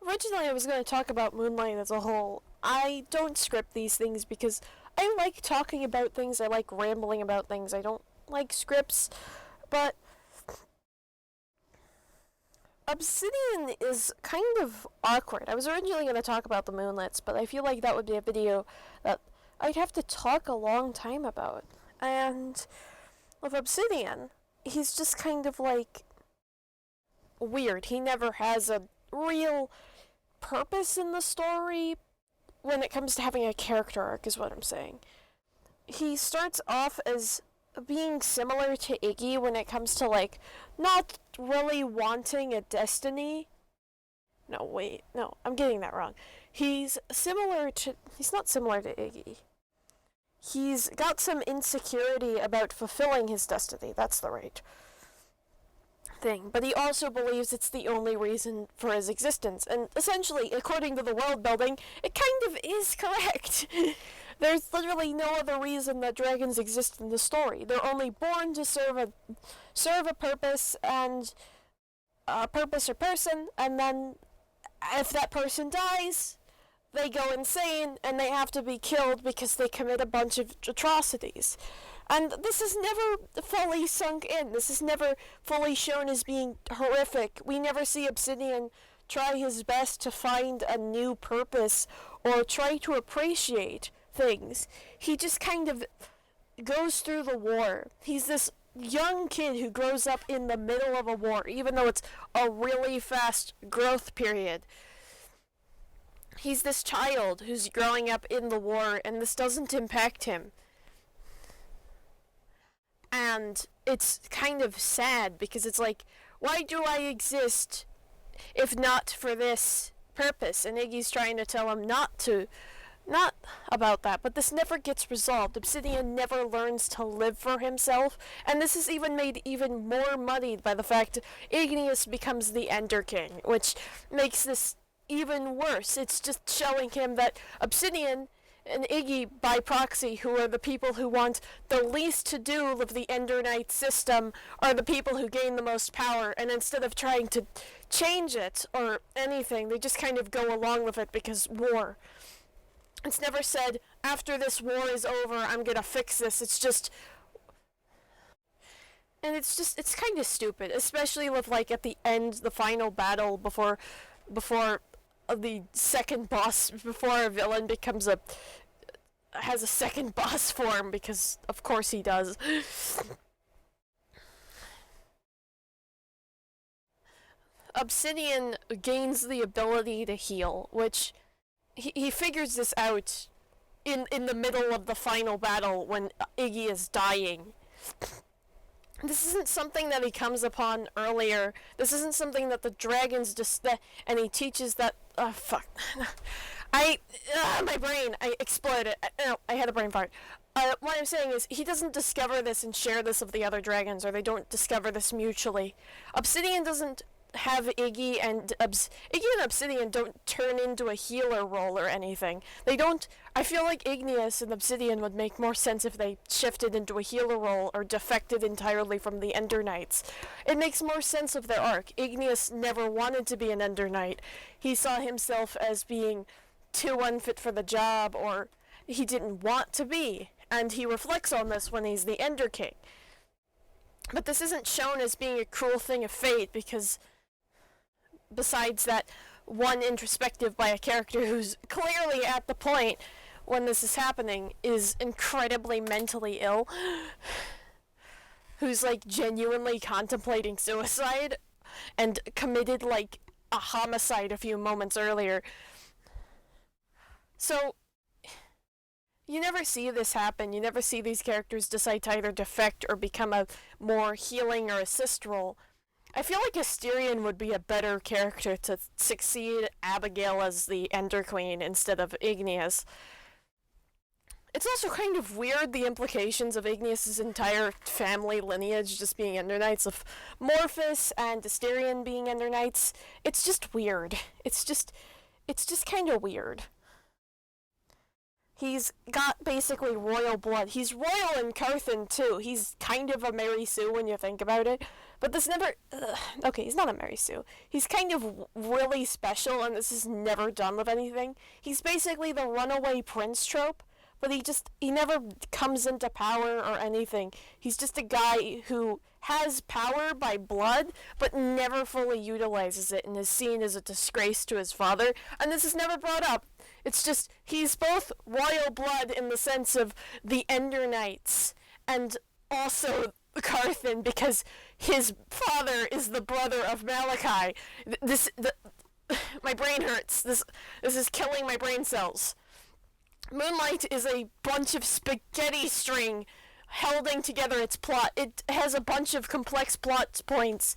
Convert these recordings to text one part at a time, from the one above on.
originally I was going to talk about Moonlight as a whole. I don't script these things because I like talking about things, I like rambling about things, I don't like scripts, but Obsidian is kind of awkward. I was originally going to talk about the Moonlets, but I feel like that would be a video that I'd have to talk a long time about. And with Obsidian, he's just kind of like weird. He never has a real purpose in the story when it comes to having a character arc, is what I'm saying. He starts off as being similar to Iggy when it comes to, like, not really wanting a destiny. No, wait, no, I'm getting that wrong. He's not similar to Iggy. He's got some insecurity about fulfilling his destiny. That's the right thing. But he also believes it's the only reason for his existence. And essentially, according to the world building, it kind of is correct. There's literally no other reason that dragons exist in the story. They're only born to serve a purpose and a purpose or person, and then if that person dies, they go insane and they have to be killed because they commit a bunch of atrocities. And this is never fully sunk in. This is never fully shown as being horrific. We never see Obsidian try his best to find a new purpose or try to appreciate things. He just kind of goes through the war. He's this young kid who grows up in the middle of a war, even though it's a really fast growth period. He's this child who's growing up in the war, and this doesn't impact him. And it's kind of sad, because it's like, why do I exist if not for this purpose? And Iggy's trying to tell him not about that, but this never gets resolved. Obsidian never learns to live for himself, and this is even made even more muddied by the fact Igneous becomes the Ender King, which makes this even worse. It's just showing him that Obsidian and Iggy, by proxy, who are the people who want the least to do with the Ender Knight system, are the people who gain the most power, and instead of trying to change it or anything, they just kind of go along with it because war. It's never said, after this war is over, I'm gonna fix this. It's just... And it's kind of stupid, especially with, like, at the end, the final battle before the second boss, before a villain has a second boss form, because of course he does. Obsidian gains the ability to heal, which he figures this out in the middle of the final battle when Iggy is dying. This isn't something that he comes upon earlier. This isn't something that the dragons and he teaches that. Oh, fuck. My brain, I exploded. No, I had a brain fart. What I'm saying is, he doesn't discover this and share this with the other dragons, or they don't discover this mutually. Obsidian doesn't have Iggy and Obsidian don't turn into a healer role or anything. They don't. I feel like Igneous and Obsidian would make more sense if they shifted into a healer role or defected entirely from the Ender Knights. It makes more sense of their arc. Igneous never wanted to be an Ender Knight. He saw himself as being too unfit for the job, or he didn't want to be, and he reflects on this when he's the Ender King. But this isn't shown as being a cruel thing of fate, because besides that one introspective by a character who's clearly at the point when this is happening is incredibly mentally ill, who's like genuinely contemplating suicide and committed like a homicide a few moments earlier. So you never see this happen. You never see these characters decide to either defect or become a more healing or assist role. I feel like Asterion would be a better character to succeed Abigail as the Ender Queen instead of Igneous. It's also kind of weird, the implications of Igneous' entire family lineage just being Ender Knights, of Morphus and Asterion being Ender Knights. It's just weird. It's just kind of weird. He's got basically royal blood. He's royal in Carthan too. He's kind of a Mary Sue when you think about it. But this never. Okay, he's not a Mary Sue. He's kind of really special, and this is never done with anything. He's basically the runaway prince trope, but he never comes into power or anything. He's just a guy who has power by blood, but never fully utilizes it and is seen as a disgrace to his father, and this is never brought up. It's just, he's both royal blood in the sense of the Ender Knights, and also Carthan, because his father is the brother of Malachi. My brain hurts. This is killing my brain cells. Moonlight is a bunch of spaghetti string holding together its plot. It has a bunch of complex plot points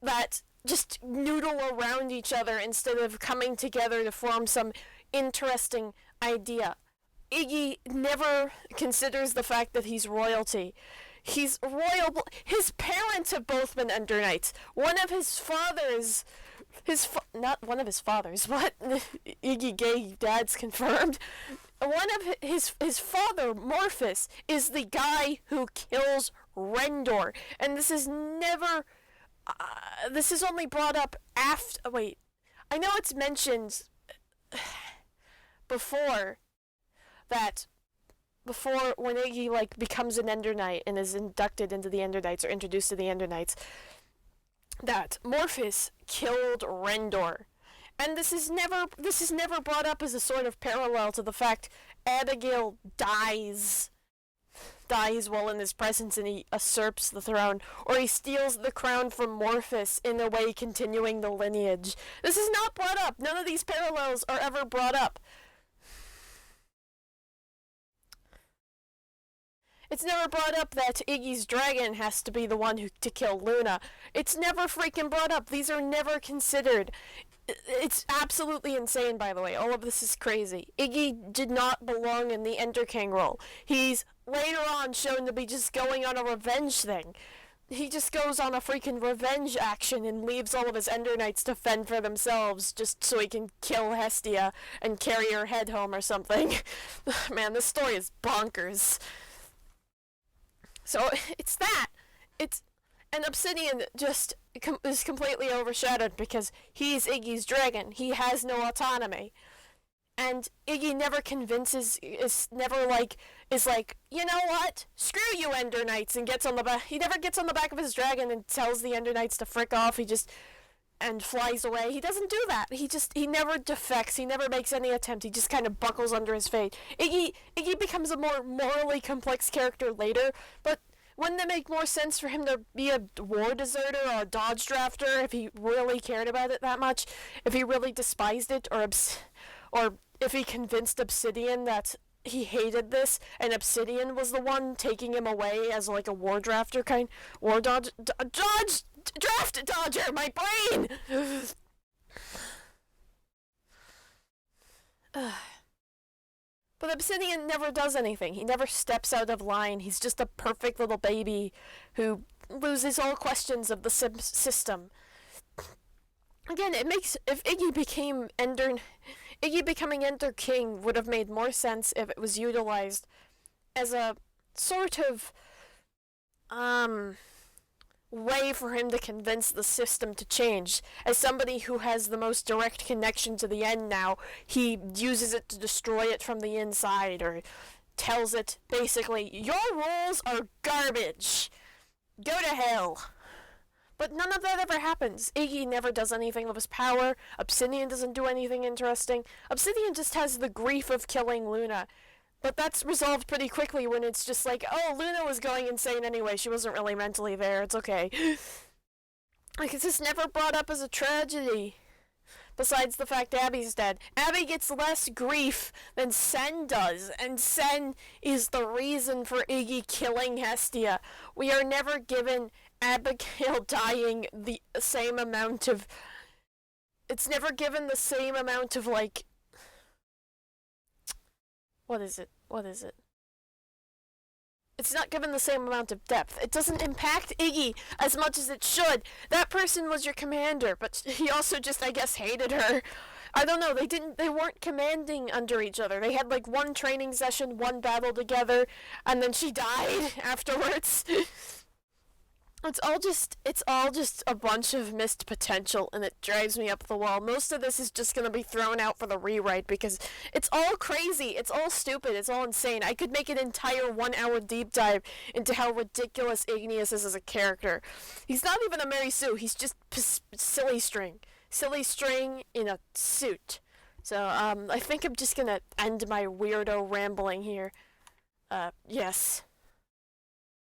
that just noodle around each other instead of coming together to form some interesting idea. Iggy never considers the fact that he's royalty. He's royal. His parents have both been Ender Knights. One of his fathers, not one of his fathers, what? Iggy gay dad's confirmed. One of his father, Morphus, is the guy who kills Rendor. And this is never, this is only brought up after, wait, I know it's mentioned before when Iggy becomes an Ender Knight and is inducted into the Ender Knights or introduced to the Ender Knights, that Morphus killed Rendor. And this is never brought up as a sort of parallel to the fact Abigail dies while in his presence and he usurps the throne, or he steals the crown from Morphus, in a way continuing the lineage. This is not brought up. None of these parallels are ever brought up. It's never brought up that Iggy's dragon has to be the one to kill Luna. It's never freaking brought up. These are never considered. It's absolutely insane, by the way. All of this is crazy. Iggy did not belong in the Ender King role. He's later on shown to be just going on a revenge thing. He just goes on a freaking revenge action and leaves all of his Ender Knights to fend for themselves just so he can kill Hestia and carry her head home or something. Man, this story is bonkers. So, it's that. And Obsidian just is completely overshadowed because he's Iggy's dragon. He has no autonomy. And Iggy never is like, you know what? Screw you, Ender Knights, and gets on the back. He never gets on the back of his dragon and tells the Ender Knights to frick off. And flies away. He doesn't do that. He never defects. He never makes any attempt. He just kind of buckles under his fate. Iggy becomes a more morally complex character later, but wouldn't it make more sense for him to be a war deserter or a dodge drafter if he really cared about it that much? If he really despised it, or if he convinced Obsidian that he hated this, and Obsidian was the one taking him away as like a war drafter kind, draft dodger, my brain! But Obsidian never does anything. He never steps out of line. He's just a perfect little baby who loses all questions of the system. Again, if Iggy becoming Ender King would have made more sense if it was utilized as a sort of way for him to convince the system to change. As somebody who has the most direct connection to the end now, he uses it to destroy it from the inside, or tells it basically, your rules are garbage. Go to hell. But none of that ever happens. Iggy never does anything with his power. Obsidian doesn't do anything interesting. Obsidian just has the grief of killing Luna. But that's resolved pretty quickly when it's just like, oh, Luna was going insane anyway. She wasn't really mentally there. It's okay. It's just never brought up as a tragedy. Besides the fact Abby's dead. Abby gets less grief than Sen does. And Sen is the reason for Iggy killing Hestia. We are never given Abigail dying the same amount of... It's never given the same amount of, like... What is it? It's not given the same amount of depth. It doesn't impact Iggy as much as it should. That person was your commander, but he also just, I guess, hated her. I don't know, they weren't commanding under each other. They had like one training session, one battle together, and then she died afterwards. It's all just a bunch of missed potential, and it drives me up the wall. Most of this is just gonna be thrown out for the rewrite because it's all crazy, it's all stupid, it's all insane. I could make an entire 1 hour deep dive into how ridiculous Igneous is as a character. He's not even a Mary Sue, he's just silly string in a suit. So I think I'm just gonna end my weirdo rambling here. Yes.